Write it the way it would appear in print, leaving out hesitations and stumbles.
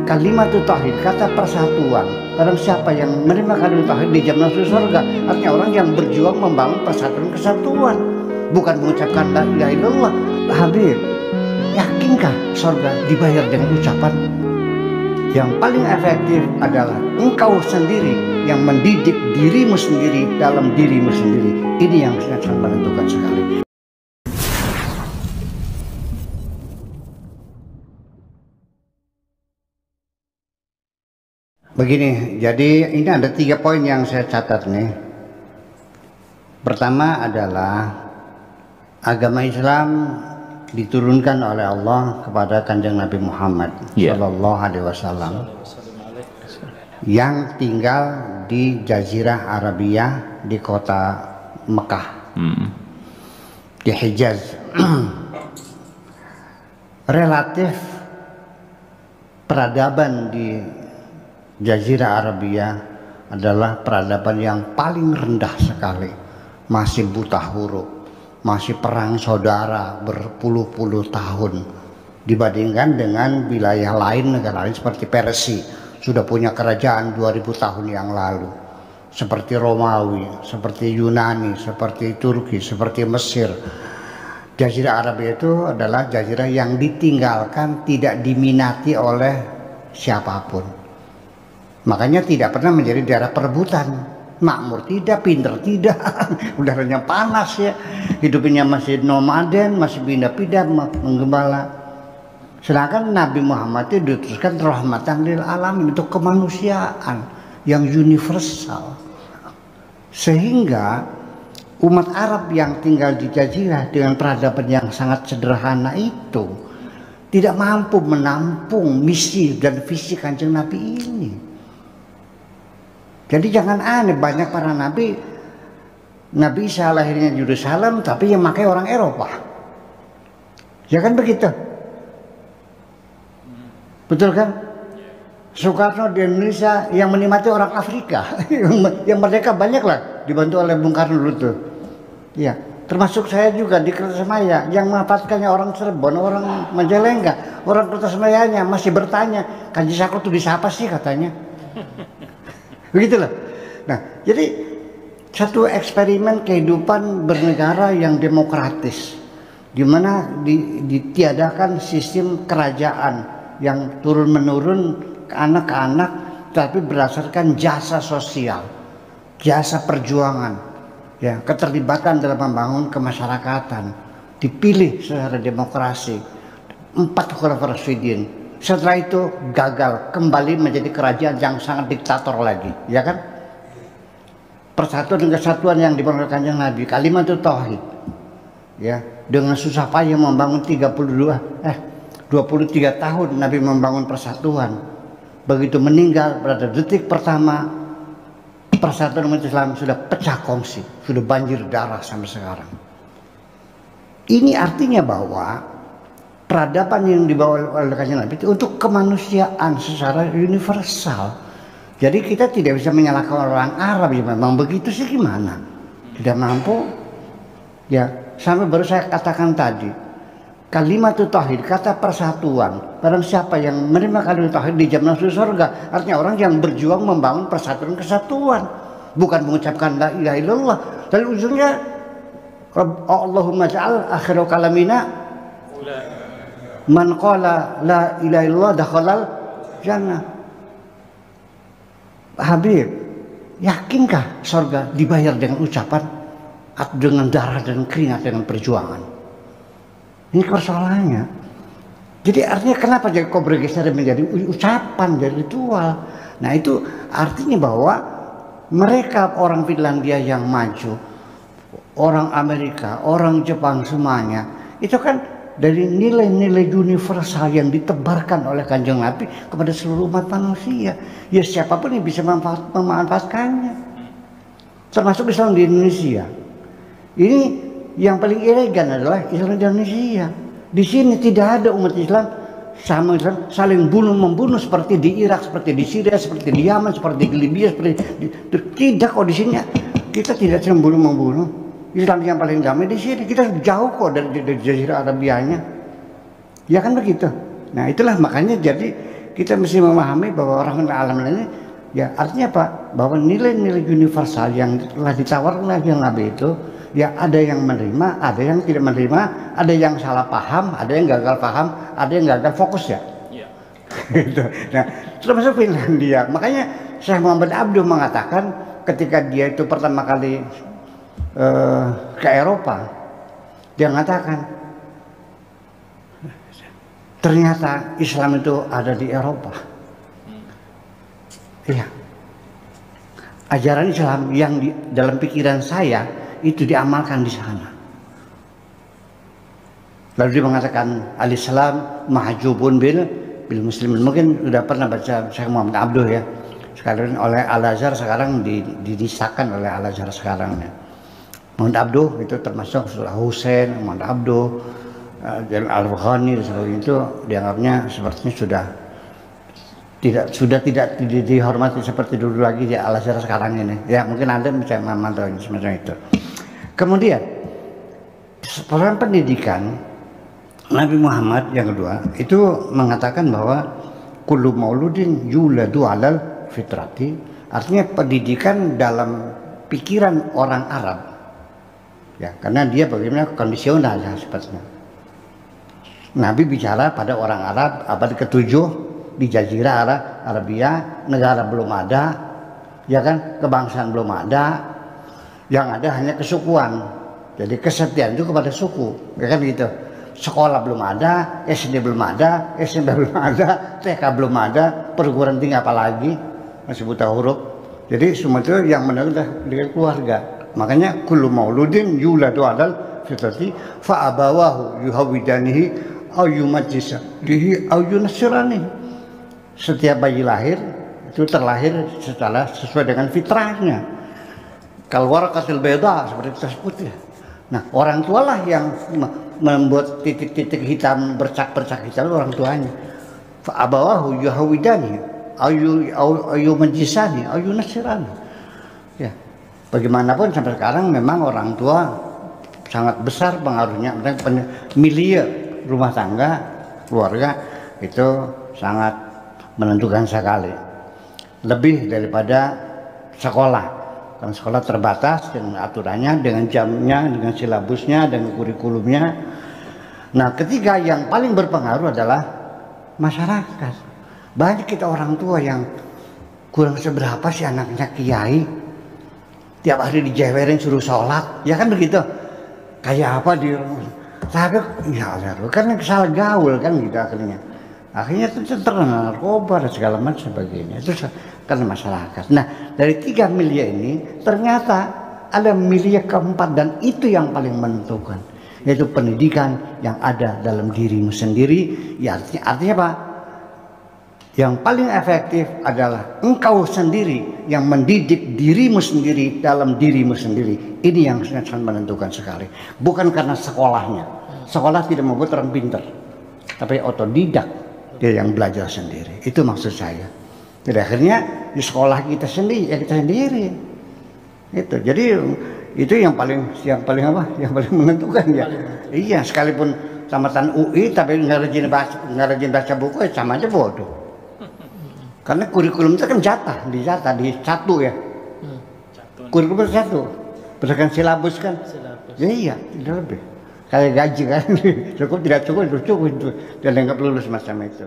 Kalimatut tauhid, kata persatuan. Barang siapa yang menerima kalimat tauhid di jalan masuk surga. Artinya orang yang berjuang membangun persatuan kesatuan, bukan mengucapkan la ilaha illallah. Habib, yakinkah surga dibayar dengan ucapan? Yang paling efektif adalah engkau sendiri yang mendidik dirimu sendiri dalam dirimu sendiri. Ini yang sangat menentukan sekali. Begini, jadi ini ada 3 poin yang saya catat nih. Pertama adalah agama Islam diturunkan oleh Allah kepada Kanjeng Nabi Muhammad Sallallahu Alaihi Wasallam yang tinggal di Jazirah Arabia di kota Mekah, di Hijaz. Relatif peradaban di Jazirah Arabia adalah peradaban yang paling rendah sekali, masih buta huruf, masih perang saudara berpuluh-puluh tahun, dibandingkan dengan wilayah lain, negara lain seperti Persia sudah punya kerajaan 2000 tahun yang lalu, seperti Romawi, seperti Yunani, seperti Turki, seperti Mesir. Jazirah Arabia itu adalah jazirah yang ditinggalkan, tidak diminati oleh siapapun. Makanya tidak pernah menjadi daerah perebutan. Makmur tidak, pinter tidak, udaranya panas ya, hidupnya masih nomaden, masih pindah-pindah menggembala. Sedangkan Nabi Muhammad itu diutuskan rahmatan lil alamin, untuk kemanusiaan yang universal. Sehingga umat Arab yang tinggal di Jazirah dengan peradaban yang sangat sederhana itu tidak mampu menampung misi dan visi Kanjeng Nabi ini. Jadi jangan aneh, banyak para nabi, Nabi Isa lahirnya di Yerusalem tapi yang pakai orang Eropa. Ya kan begitu? Betul kan? Soekarno di Indonesia yang menikmati orang Afrika. Yang merdeka banyak lah, dibantu oleh Bung Karno dulu tuh. Ya, termasuk saya juga di Kertasemaya yang memanfaatkannya orang Cirebon, orang Majalengka. Orang Kertasemayanya masih bertanya, Kanjeng Sakro tuh bisa apa sih katanya. Begitulah. Nah, jadi satu eksperimen kehidupan bernegara yang demokratis, di mana ditiadakan sistem kerajaan yang turun menurun ke anak, tapi berdasarkan jasa sosial, jasa perjuangan, ya, keterlibatan dalam membangun kemasyarakatan, dipilih secara demokrasi 4 Khulafaur Rasyidin. Setelah itu gagal, kembali menjadi kerajaan yang sangat diktator lagi, ya kan? Persatuan dan kesatuan yang dibangun Kanjeng Nabi, kalimatut tauhid, ya, dengan susah payah membangun 23 tahun Nabi membangun persatuan. Begitu meninggal pada detik pertama, persatuan umat Islam sudah pecah kongsi, sudah banjir darah sampai sekarang. Ini artinya bahwa peradaban yang dibawa oleh Kanjeng Nabi itu untuk kemanusiaan secara universal. Jadi kita tidak bisa menyalahkan orang Arab, ya memang begitu sih, gimana? Tidak mampu. Ya, sampai baru saya katakan tadi, kalimatut tauhid, kata persatuan. Barang siapa yang menerima kalimat tauhid di jalan masuk surga. Artinya orang yang berjuang membangun persatuan kesatuan, bukan mengucapkan la ilaha illallah. Lalu ujungnya Allahumma ja'al akhiru kalamina man qala la ilaha illallah dakhalal jannah. Habib, yakinkah surga dibayar dengan ucapan atau dengan darah dan keringat, dengan perjuangan? Ini persoalannya. Jadi artinya kenapa jadi kok bergeser menjadi ucapan, jadi ritual? Nah, itu artinya bahwa mereka orang Finlandia yang maju, orang Amerika, orang Jepang, semuanya itu kan dari nilai-nilai universal yang ditebarkan oleh Kanjeng Nabi kepada seluruh umat manusia. Ya, siapapun yang bisa memanfaatkannya, termasuk Islam di Indonesia. Ini yang paling elegan adalah Islam di Indonesia. Di sini tidak ada umat Islam sama Islam saling bunuh-membunuh seperti di Irak, seperti di Syria, seperti di Yaman, seperti di Libya, tidak kok. Di sini kita tidak saling bunuh-membunuh. Islam yang paling damai di sini. Kita jauh kok dari Jazirah Arabianya, ya kan begitu. Nah, itulah makanya jadi kita mesti memahami bahwa orang alam ini ya artinya apa? Bahwa nilai-nilai universal yang telah ditawarkan oleh Nabi itu ya ada yang menerima, ada yang tidak menerima, ada yang salah paham, ada yang gagal paham, ada yang gagal fokus ya. Gitu. Nah, termasuk Finlandia. Makanya Syekh Muhammad Abduh mengatakan ketika dia itu pertama kali ke Eropa, dia mengatakan ternyata Islam itu ada di Eropa. Iya. Ajaran Islam yang di dalam pikiran saya itu diamalkan di sana. Lalu dia mengatakan al-Islam mahjubun bil muslimin. Mungkin sudah pernah baca Syekh Muhammad Abduh ya. Sekarang oleh Al-Azhar sekarang didisahkan oleh Al-Azhar sekarang ya. Muhammad Abduh itu termasuk Surah Husain, Muhammad Abduh, dan Al-Bukhari dan sebagainya itu dianggapnya sepertinya sudah tidak dihormati seperti dulu lagi di Al-Azhar sekarang ini. Ya mungkin Anda bisa memantau semacam itu. Kemudian peran pendidikan Nabi Muhammad yang kedua itu mengatakan bahwa kullu mauludin yuladu alal fitrati, artinya pendidikan dalam pikiran orang Arab ya, karena dia bagaimana kondisional ya sepertinya. Nabi bicara pada orang Arab abad ke-7 di Jazirah Arabia, negara belum ada, ya kan, kebangsaan belum ada, yang ada hanya kesukuan. Jadi kesetiaan itu kepada suku, ya kan gitu. Sekolah belum ada, SD belum ada, SMP belum ada, TK belum ada, perguruan tinggi apalagi, masih buta huruf. Jadi semua itu yang mendengar dengan keluarga. Makanya kullu mauludin yuladu alal fitrati fa abawahu yuhawidanihi aw yumajjisanihi aw yunassirani. Setiap bayi lahir itu terlahir sesuai dengan fitrahnya. Kal waraqatil bayda seperti kita sebut ya. Nah, orang tualah yang membuat titik-titik hitam, bercak-bercak hitam orang tuanya. Fa abawahu yuhawidani aw yumajjisani aw yunassirani. Ya. Bagaimanapun sampai sekarang memang orang tua sangat besar pengaruhnya, milieu rumah tangga, keluarga itu sangat menentukan sekali. Lebih daripada sekolah. Karena sekolah terbatas dengan aturannya, dengan jamnya, dengan silabusnya, dengan kurikulumnya. Nah, ketiga yang paling berpengaruh adalah masyarakat. Banyak kita orang tua yang kurang seberapa sih anaknya kiai. Tiap hari dijewerin suruh sholat, ya kan begitu. Kayak apa di tapi ya Allah, kan salah gaul kan gitu akhirnya. Akhirnya itu terkena narkoba dan segala macam sebagainya. Itu karena masyarakat. Nah, dari 3 miliar ini ternyata ada miliar keempat dan itu yang paling menentukan, yaitu pendidikan yang ada dalam dirimu sendiri. Ya artinya apa? Yang paling efektif adalah engkau sendiri yang mendidik dirimu sendiri dalam dirimu sendiri. Ini yang sangat menentukan sekali. Bukan karena sekolahnya. Sekolah tidak membuat orang pintar, tapi otodidak, dia yang belajar sendiri. Itu maksud saya. Jadi akhirnya di sekolah kita sendiri, ya kita sendiri. Itu. Jadi itu yang paling apa? Yang paling menentukan ya. Iya, sekalipun tamatan UI tapi nggak rajin baca buku, sama aja bodoh. Karena kurikulum itu kan di satu ya. Kurikulum satu, berdasarkan silabus kan. Ya, iya, tidak lebih. Kayak gaji kan, cukup tidak cukup itu, dan nggak perlu semacam itu.